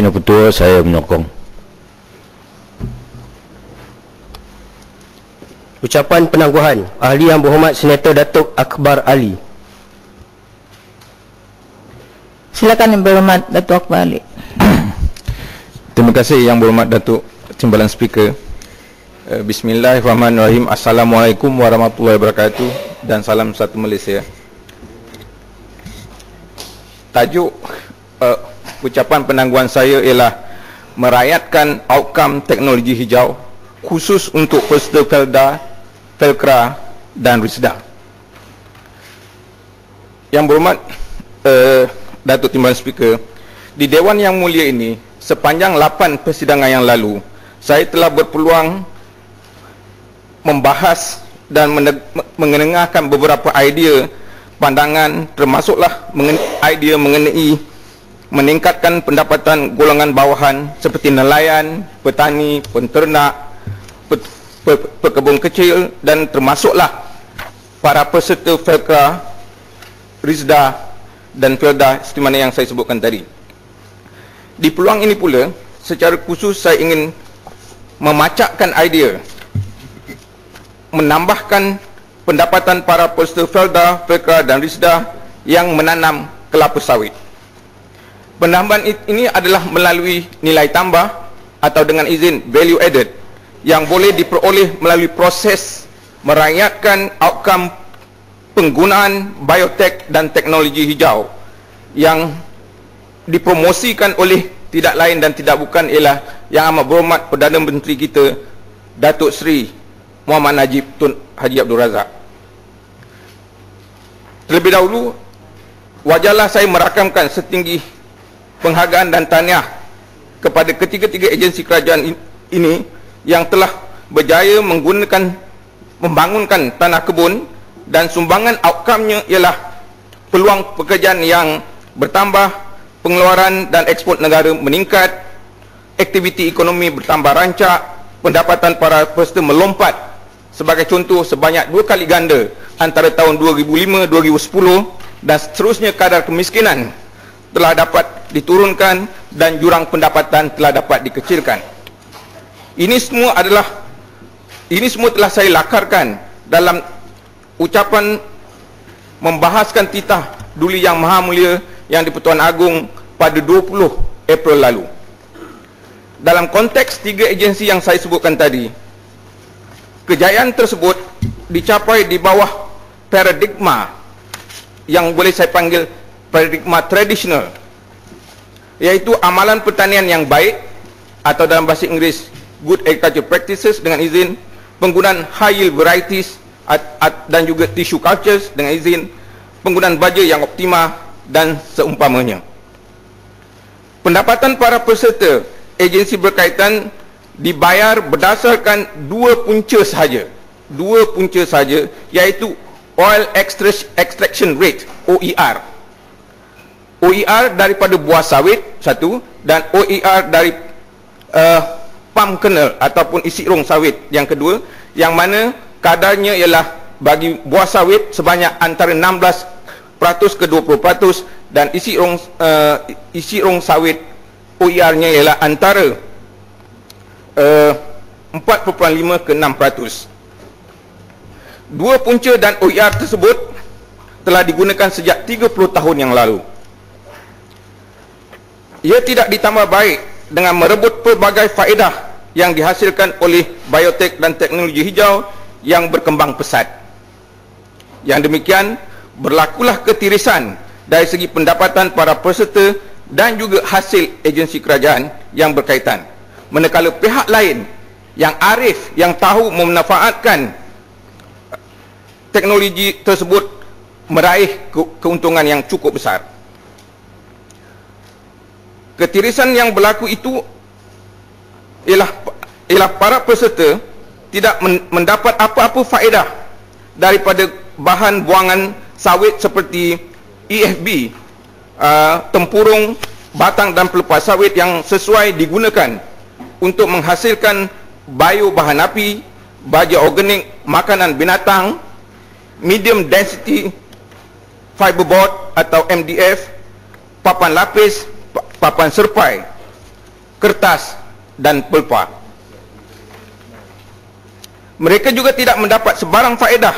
Yang Ketua, saya menyokong. Ucapan penangguhan Ahli Yang Berhormat Senator Datuk Akbar Ali. Silakan Yang Berhormat Datuk Akbar Ali. Terima kasih Yang Berhormat Datuk Timbalan Speaker. Bismillahirrahmanirrahim. Assalamualaikum warahmatullahi wabarakatuh dan salam satu Malaysia. Tajuk ucapan penangguhan saya ialah merakyatkan outcome teknologi hijau khusus untuk peserta Felda, Felkra dan Risda. Yang berhormat Datuk Timbalan Speaker, di Dewan Yang Mulia ini sepanjang 8 persidangan yang lalu saya telah berpeluang membahas dan mengenengahkan beberapa idea pandangan, termasuklah idea mengenai meningkatkan pendapatan golongan bawahan seperti nelayan, petani, penternak, pekebun kecil dan termasuklah para peserta Felkra, Risda dan Felda seperti mana yang saya sebutkan tadi. Di peluang ini pula, secara khusus saya ingin memacakkan idea menambahkan pendapatan para peserta Felda, Felkra dan Risda yang menanam kelapa sawit. Penambahan ini adalah melalui nilai tambah atau dengan izin value added yang boleh diperoleh melalui proses merakyatkan outcome penggunaan biotek dan teknologi hijau yang dipromosikan oleh tidak lain dan tidak bukan ialah Yang Amat Berhormat Perdana Menteri kita Datuk Seri Muhammad Najib Tun Haji Abdul Razak. Terlebih dahulu, wajarlah saya merakamkan setinggi penghargaan dan tahniah kepada ketiga-tiga agensi kerajaan ini yang telah berjaya membangunkan tanah kebun dan sumbangan outcome-nya ialah peluang pekerjaan yang bertambah, pengeluaran dan ekspor negara meningkat, aktiviti ekonomi bertambah rancak, pendapatan para peserta melompat sebagai contoh sebanyak 2 kali ganda antara tahun 2005-2010 dan seterusnya kadar kemiskinan telah dapat diturunkan dan jurang pendapatan telah dapat dikecilkan. Ini semua telah saya lakarkan dalam ucapan membahaskan titah Duli Yang Maha Mulia Yang di-Pertuan Agong pada 20 April lalu. Dalam konteks 3 agensi yang saya sebutkan tadi, kejayaan tersebut dicapai di bawah paradigma yang boleh saya panggil paradigma tradisional, iaitu amalan pertanian yang baik atau dalam bahasa Inggeris good agriculture practices dengan izin, penggunaan high yield varieties dan juga tissue cultures dengan izin, penggunaan baja yang optima dan seumpamanya. Pendapatan para peserta agensi berkaitan dibayar berdasarkan 2 punca sahaja, iaitu oil extraction rate OER. OER daripada buah sawit satu dan OER dari palm kernel ataupun isi rong sawit yang kedua, yang mana kadarnya ialah bagi buah sawit sebanyak antara 16% ke 20% dan isi rong sawit OER-nya ialah antara 4.5 ke 6%. 2 punca dan OER tersebut telah digunakan sejak 30 tahun yang lalu. Ia tidak ditambah baik dengan merebut pelbagai faedah yang dihasilkan oleh biotek dan teknologi hijau yang berkembang pesat. Yang demikian, berlakulah ketirisan dari segi pendapatan para peserta dan juga hasil agensi kerajaan yang berkaitan. Manakala pihak lain yang arif, yang tahu memanfaatkan teknologi tersebut meraih keuntungan yang cukup besar. Ketirisan yang berlaku itu ialah para peserta tidak mendapat apa-apa faedah daripada bahan buangan sawit seperti EFB, tempurung, batang dan pelepas sawit yang sesuai digunakan untuk menghasilkan bahan api, baja organik, makanan binatang, medium density fiberboard atau MDF, papan lapis, papan serpai, kertas dan pulpa. Mereka juga tidak mendapat sebarang faedah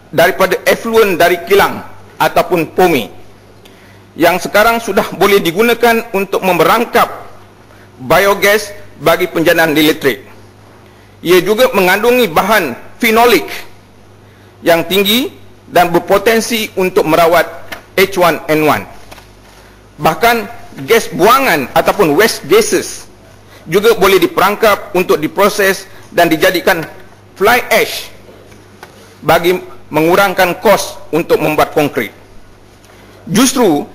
daripada efluen dari kilang ataupun POMI yang sekarang sudah boleh digunakan untuk memerangkap biogas bagi penjanaan elektrik. Ia juga mengandungi bahan fenolik yang tinggi dan berpotensi untuk merawat H1N1. Bahkan gas buangan ataupun waste gases juga boleh diperangkap untuk diproses dan dijadikan fly ash bagi mengurangkan kos untuk membuat konkrit. Justru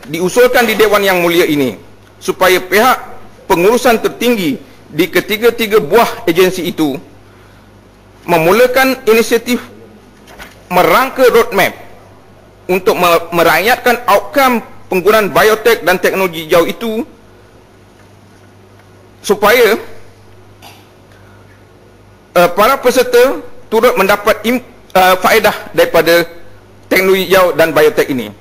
diusulkan di Dewan Yang Mulia ini supaya pihak pengurusan tertinggi di ketiga-tiga buah agensi itu memulakan inisiatif merangka roadmap untuk merakyatkan outcome penggunaan biotek dan teknologi hijau itu supaya para peserta turut mendapat faedah daripada teknologi hijau dan biotek ini.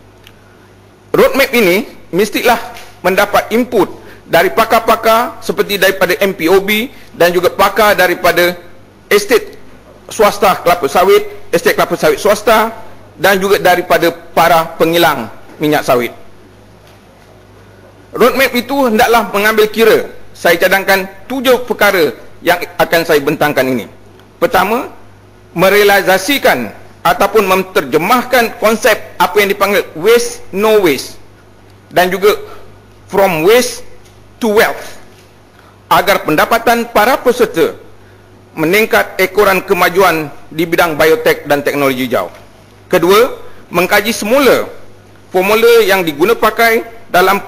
Roadmap ini mestilah mendapat input dari pakar-pakar seperti daripada MPOB dan juga pakar daripada estate swasta kelapa sawit, estate kelapa sawit swasta dan juga daripada para pengilang minyak sawit. Roadmap itu hendaklah mengambil kira, saya cadangkan 7 perkara yang akan saya bentangkan ini. Pertama, merealisasikan ataupun menterjemahkan konsep apa yang dipanggil waste no waste dan juga from waste to wealth agar pendapatan para peserta meningkat ekoran kemajuan di bidang biotek dan teknologi hijau. Kedua, mengkaji semula formula yang diguna pakai dalam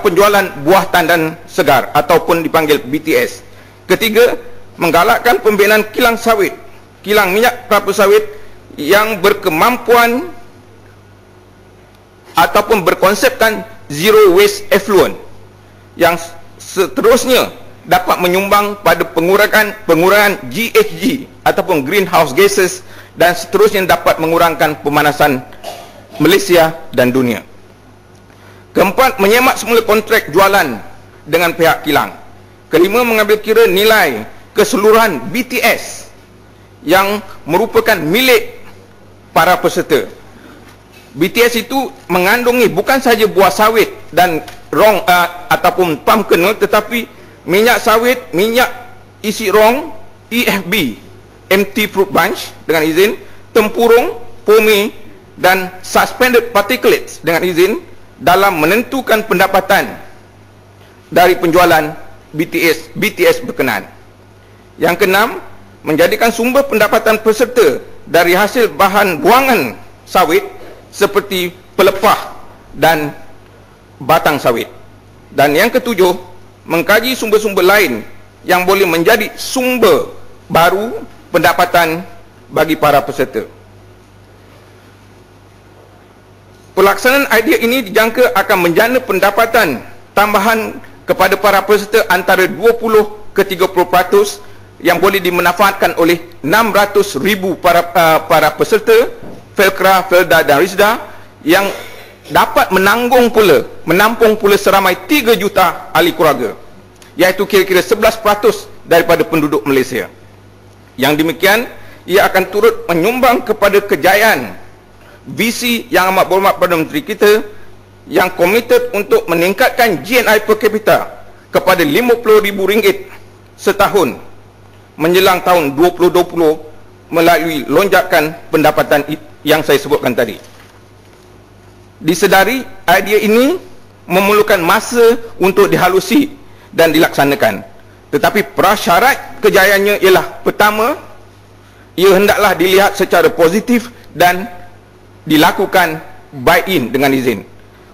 penjualan buah tandan segar ataupun dipanggil BTS. Ketiga, menggalakkan pembinaan kilang sawit, kilang minyak kelapa sawit yang berkemampuan ataupun berkonsepkan zero waste effluent yang seterusnya dapat menyumbang pada pengurangan GHG ataupun greenhouse gases dan seterusnya dapat mengurangkan pemanasan Malaysia dan dunia. Keempat, menyemak semula kontrak jualan dengan pihak kilang. Kelima, mengambil kira nilai keseluruhan BTS yang merupakan milik para peserta. BTS itu mengandungi bukan sahaja buah sawit dan rong ataupun palm kernel, tetapi minyak sawit, minyak isi rong, EFB, empty fruit bunch dengan izin, tempurung, POMI dan suspended particulates dengan izin dalam menentukan pendapatan dari penjualan BTS berkenaan. Yang keenam, menjadikan sumber pendapatan peserta dari hasil bahan buangan sawit seperti pelepah dan batang sawit. Dan yang ketujuh, mengkaji sumber-sumber lain yang boleh menjadi sumber baru pendapatan bagi para peserta. Pelaksanaan idea ini dijangka akan menjana pendapatan tambahan kepada para peserta antara 20 ke 30% yang boleh dimanfaatkan oleh 600,000 para peserta Felkra, Felda dan Rizda yang dapat menampung pula seramai 3 juta ahli keluarga, iaitu kira-kira 11% daripada penduduk Malaysia. Yang demikian, ia akan turut menyumbang kepada kejayaan visi yang amat berhormat Perdana Menteri kita yang komited untuk meningkatkan GNI per capita kepada RM50,000 setahun menjelang tahun 2020 melalui lonjakan pendapatan yang saya sebutkan tadi. Disedari idea ini memerlukan masa untuk dihalusi dan dilaksanakan, tetapi prasyarat kejayaannya ialah: pertama, ia hendaklah dilihat secara positif dan dilakukan buy-in dengan izin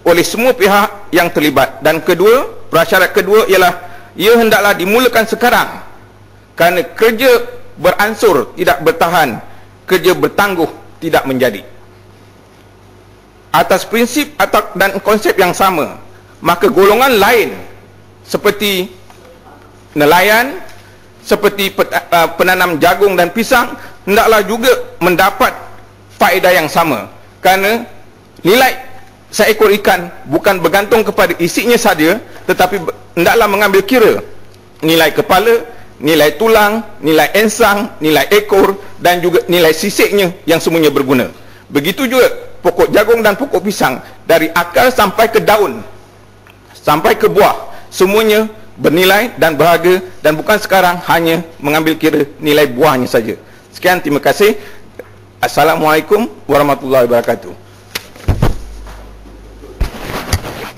oleh semua pihak yang terlibat. Dan kedua, prasyarat kedua ialah ia hendaklah dimulakan sekarang, kerana kerja beransur tidak bertahan, kerja bertangguh tidak menjadi. Atas prinsip dan konsep yang sama, maka golongan lain seperti nelayan, seperti penanam jagung dan pisang hendaklah juga mendapat faedah yang sama, kerana nilai seekor ikan bukan bergantung kepada isinya saja, tetapi hendaklah mengambil kira nilai kepala, nilai tulang, nilai ensang, nilai ekor dan juga nilai sisiknya yang semuanya berguna. Begitu juga pokok jagung dan pokok pisang, dari akar sampai ke daun, sampai ke buah, semuanya bernilai dan berharga, dan bukan sekarang hanya mengambil kira nilai buahnya saja. Sekian, terima kasih. Assalamualaikum warahmatullahi wabarakatuh.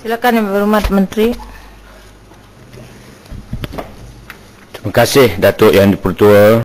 Silakan Yang Berhormat Menteri. Terima kasih Datuk Yang di-Pertua.